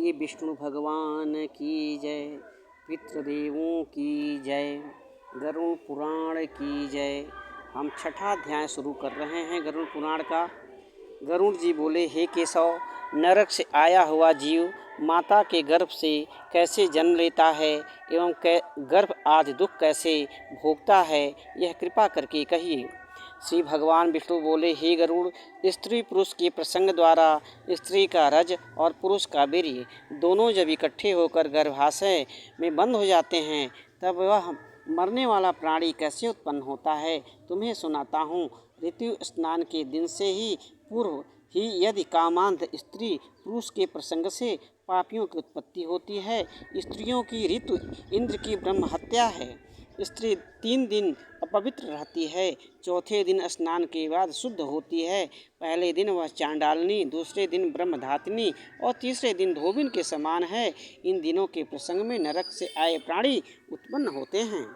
बोलिए विष्णु भगवान की जय, पितृदेवों की जय, गरुड़ पुराण की जय। हम छठा अध्याय शुरू कर रहे हैं गरुड़ पुराण का। गरुड़ जी बोले, हे केशव, नरक से आया हुआ जीव माता के गर्भ से कैसे जन्म लेता है एवं गर्भ आदि दुख कैसे भोगता है, यह कृपा करके कहिए। श्री भगवान विष्णु बोले, हे गरुड़, स्त्री पुरुष के प्रसंग द्वारा स्त्री का रज और पुरुष का वीर्य दोनों जब इकट्ठे होकर गर्भाशय में बंद हो जाते हैं तब वह मरने वाला प्राणी कैसे उत्पन्न होता है तुम्हें सुनाता हूँ। ऋतु स्नान के दिन से ही पूर्व ही यदि कामांध स्त्री पुरुष के प्रसंग से पापियों की उत्पत्ति होती है। स्त्रियों की ऋतु इंद्र की ब्रह्म हत्या है। स्त्री 3 दिन अपवित्र रहती है, चौथे दिन स्नान के बाद शुद्ध होती है। पहले दिन वह चांडालनी, दूसरे दिन ब्रह्मधातिनी और तीसरे दिन धोबिन के समान है। इन दिनों के प्रसंग में नरक से आए प्राणी उत्पन्न होते हैं।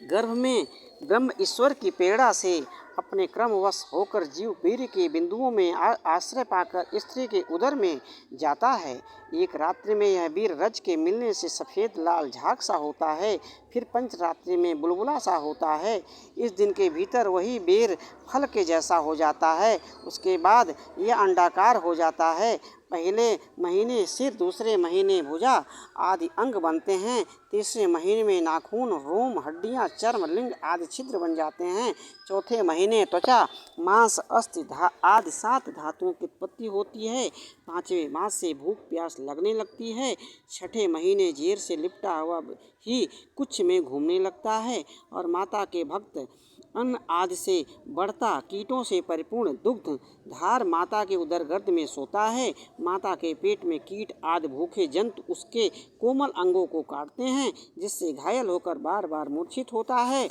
गर्भ में ब्रह्म ईश्वर की प्रेरणा से अपने क्रमवश होकर जीव वीर्य के बिंदुओं में आश्रय पाकर स्त्री के उदर में जाता है। एक रात्रि में यह वीर रज के मिलने से सफ़ेद लाल झाग सा होता है, फिर पंच रात्रि में बुलबुला सा होता है। इस दिन के भीतर वही बेर फल के जैसा हो जाता है। उसके बाद यह अंडाकार हो जाता है। पहले महीने सिर, दूसरे महीने भुजा आदि अंग बनते हैं, तीसरे महीने में नाखून, रोम, हड्डियां, चर्म, लिंग आदि छिद्र बन जाते हैं, चौथे महीने त्वचा, मांस, अस्थि आदि 7 धातुओं की उत्पत्ति होती है, 5वें मास से भूख प्यास लगने लगती है, छठे महीने जेर से लिपटा हुआ ही कुछ में घूमने लगता है और माता के भक्त अन्न आदि से बढ़ता कीटों से परिपूर्ण दुग्ध धार माता के उदर गर्द में सोता है। माता के पेट में कीट आदि भूखे जंतु उसके कोमल अंगों को काटते हैं, जिससे घायल होकर बार बार मूर्छित होता है।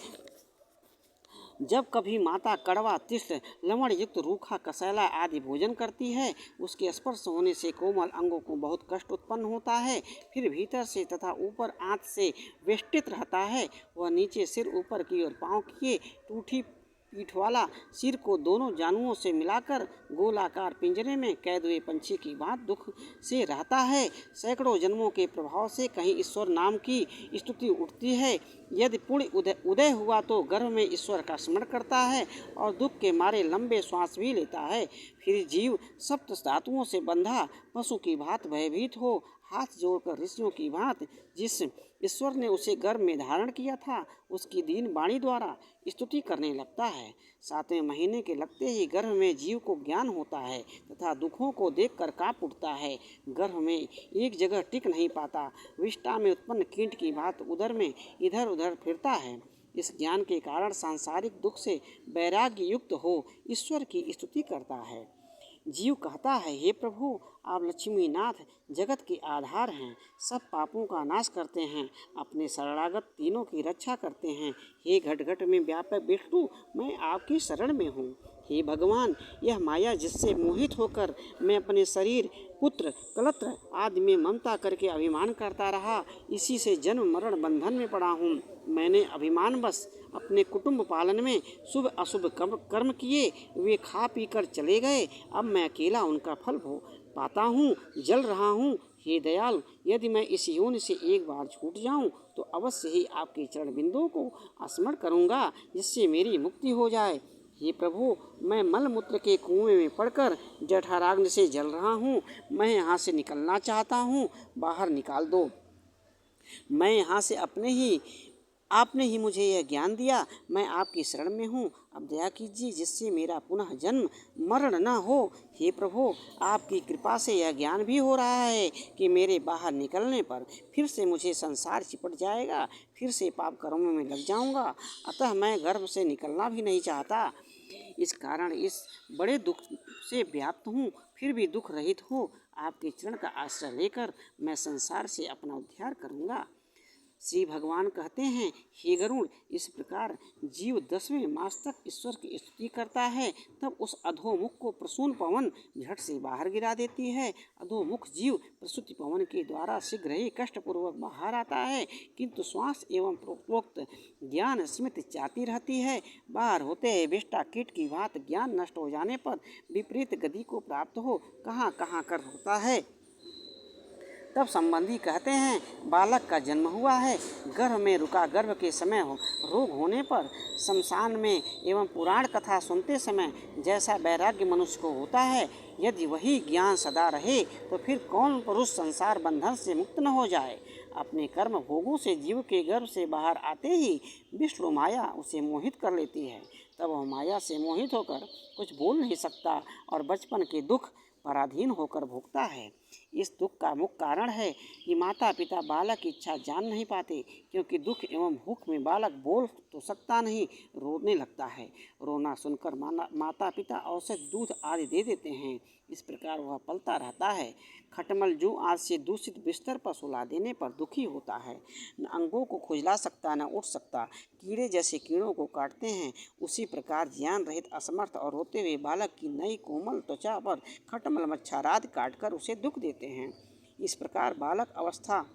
जब कभी माता कड़वा, तिष्ठ, लवण युक्त रूखा, कसैला आदि भोजन करती है, उसके स्पर्श होने से कोमल अंगों को बहुत कष्ट उत्पन्न होता है। फिर भीतर से तथा ऊपर आंत से वेष्टित रहता है। वह नीचे सिर ऊपर की ओर पाँव किए टूठी पीठ वाला, सिर को दोनों जानुओं से मिलाकर गोलाकार पिंजरे में कैद हुए पंछी की बात दुख से रहता है। सैकड़ों जन्मों के प्रभाव से कहीं ईश्वर नाम की स्तुति उठती है। यदि पुण्य उदय हुआ तो गर्भ में ईश्वर का स्मरण करता है और दुख के मारे लंबे श्वास भी लेता है। फिर जीव सप्त धातुओं से बंधा पशु की भांति भयभीत हो हाथ जोड़कर ऋषियों की भांति जिस ईश्वर ने उसे गर्भ में धारण किया था उसकी दीन वाणी द्वारा स्तुति करने लगता है। 7वें महीने के लगते ही गर्भ में जीव को ज्ञान होता है तथा दुखों को देखकर कांप उठता है। गर्भ में एक जगह टिक नहीं पाता, विष्ठा में उत्पन्न कीट की भांति उदर में इधर उधर फिरता है। इस ज्ञान के कारण सांसारिक दुख से वैराग्य युक्त हो ईश्वर की स्तुति करता है। जीव कहता है, हे प्रभु, आप लक्ष्मीनाथ जगत के आधार हैं, सब पापों का नाश करते हैं, अपने शरणागत तीनों की रक्षा करते हैं। हे घट घट में व्यापक विष्णु, मैं आपकी शरण में हूँ। हे भगवान, यह माया जिससे मोहित होकर मैं अपने शरीर, पुत्र, कलत्र आदि में ममता करके अभिमान करता रहा, इसी से जन्म मरण बंधन में पड़ा हूँ। मैंने अभिमानवश अपने कुटुंब पालन में शुभ अशुभ कर्म किए, वे खा पी कर चले गए। अब मैं अकेला उनका फल पाता हूँ, जल रहा हूँ। हे दयाल, यदि मैं इस योनि से एक बार छूट जाऊँ तो अवश्य ही आपके चरण बिंदुओं को स्मरण करूँगा, जिससे मेरी मुक्ति हो जाए। हे प्रभु, मैं मलमूत्र के कुएं में पड़कर जठराग्नि से जल रहा हूँ। मैं यहाँ से निकलना चाहता हूँ, बाहर निकाल दो। मैं यहाँ से आपने ही मुझे यह ज्ञान दिया, मैं आपकी शरण में हूँ। अब दया कीजिए जिससे मेरा पुनः जन्म मरण न हो। हे प्रभु, आपकी कृपा से यह ज्ञान भी हो रहा है कि मेरे बाहर निकलने पर फिर से मुझे संसार चिपट जाएगा, फिर से पाप कर्मों में लग जाऊंगा। अतः मैं गर्भ से निकलना भी नहीं चाहता। इस कारण इस बड़े दुख से व्याप्त हूँ, फिर भी दुख रहित हो आपके चरण का आश्रय लेकर मैं संसार से अपना उद्धार करूँगा। श्री भगवान कहते हैं, हे गरुड़, इस प्रकार जीव 10वें मास तक ईश्वर की स्तुति करता है, तब उस अधोमुख को प्रसून पवन झट से बाहर गिरा देती है। अधोमुख जीव प्रसूति पवन के द्वारा शीघ्र ही कष्टपूर्वक बाहर आता है, किंतु श्वास एवं प्रोक्त ज्ञान स्मृति चाहती रहती है। बाहर होते ही विष्ठा कीट की भांति ज्ञान नष्ट हो जाने पर विपरीत गति को प्राप्त हो कहाँ कहाँ कर होता है। तब संबंधी कहते हैं, बालक का जन्म हुआ है, गर्भ में रुका, गर्भ के समय रोग होने पर, शमशान में एवं पुराण कथा सुनते समय जैसा वैराग्य मनुष्य को होता है, यदि वही ज्ञान सदा रहे तो फिर कौन पुरुष संसार बंधन से मुक्त न हो जाए। अपने कर्म भोगों से जीव के गर्भ से बाहर आते ही विष्णु माया उसे मोहित कर लेती है। तब वह माया से मोहित होकर कुछ बोल नहीं सकता और बचपन के दुख पराधीन होकर भोगता है। इस दुख का मुख्य कारण है कि माता पिता बालक की इच्छा जान नहीं पाते, क्योंकि दुख एवं भूख में बालक बोल तो सकता नहीं, रोने लगता है। रोना सुनकर माता पिता औषध, दूध आदि दे देते हैं। इस प्रकार वह पलता रहता है। खटमल जूं आदि से दूषित बिस्तर पर सुला देने पर दुखी होता है। न अंगों को खुजला सकता, न उठ सकता, कीड़े जैसे कीड़ों को काटते हैं। उसी प्रकार ज्ञान रहित, असमर्थ और रोते हुए बालक की नई कोमल त्वचा पर खटमल मच्छरादि काटकर उसे दुख देते हैं। इस प्रकार बालक अवस्था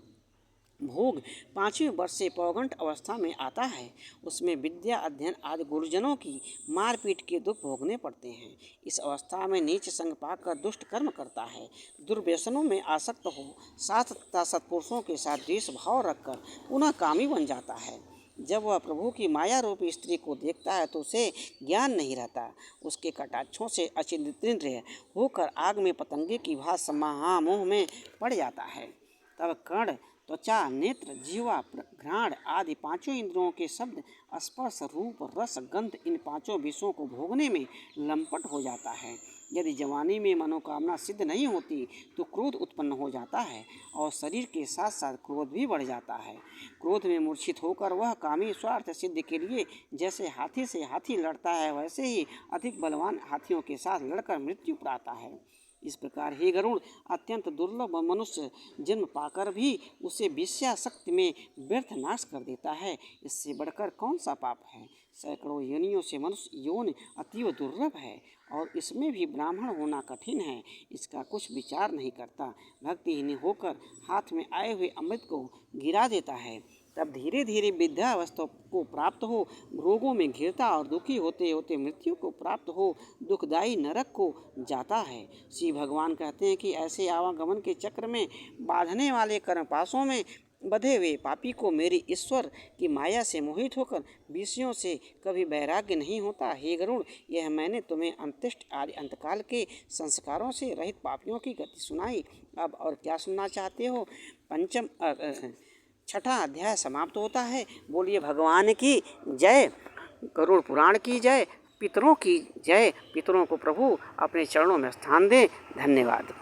भोग 5वें वर्ष से पौगंड अवस्था में आता है। उसमें विद्या अध्ययन आदि गुरुजनों की मारपीट के दुख भोगने पड़ते हैं। इस अवस्था में नीच संग पाकर दुष्ट कर्म करता है, दुर्व्यसनों में आसक्त हो, साथ तथा सत्पुरुषों के साथ द्वेष भाव रखकर पुनः कामी बन जाता है। जब वह प्रभु की माया रूपी स्त्री को देखता है तो उसे ज्ञान नहीं रहता। उसके कटाक्षों से अचिंत्य होकर आग में पतंगे की भांति महामोह में पड़ जाता है। तब कर्ण, त्वचा, नेत्र, जीवा, घ्राण आदि 5 इंद्रियों के शब्द, स्पर्श, रूप, रस, गंध इन 5 विषयों को भोगने में लंपट हो जाता है। यदि जवानी में मनोकामना सिद्ध नहीं होती तो क्रोध उत्पन्न हो जाता है और शरीर के साथ साथ क्रोध भी बढ़ जाता है। क्रोध में मूर्छित होकर वह कामी स्वार्थ सिद्ध के लिए जैसे हाथी से हाथी लड़ता है, वैसे ही अधिक बलवान हाथियों के साथ लड़कर मृत्यु पाता है। इस प्रकार हे गरुड़, अत्यंत दुर्लभ मनुष्य जन्म पाकर भी उसे विषयासक्ति में व्यर्थ नाश कर देता है। इससे बढ़कर कौन सा पाप है। सैकड़ों योनियों से मनुष्य योनि अतीव दुर्लभ है और इसमें भी ब्राह्मण होना कठिन है। इसका कुछ विचार नहीं करता, भक्तिहीन होकर हाथ में आए हुए अमृत को गिरा देता है। तब धीरे धीरे वृद्धावस्था को प्राप्त हो, रोगों में घिरता और दुखी होते होते मृत्यु को प्राप्त हो दुखदायी नरक को जाता है। श्री भगवान कहते हैं कि ऐसे आवागमन के चक्र में बांधने वाले कर्मपाशों में बधे हुए पापी को मेरी ईश्वर की माया से मोहित होकर विषयों से कभी वैराग्य नहीं होता। हे गरुड़, यह मैंने तुम्हें अंत्येष्ट आदि अंतकाल के संस्कारों से रहित पापियों की गति सुनाई। अब और क्या सुनना चाहते हो। 6वां अध्याय समाप्त होता है। बोलिए भगवान की जय, गरुड़ पुराण की जय, पितरों की जय। पितरों को प्रभु अपने चरणों में स्थान दें। धन्यवाद।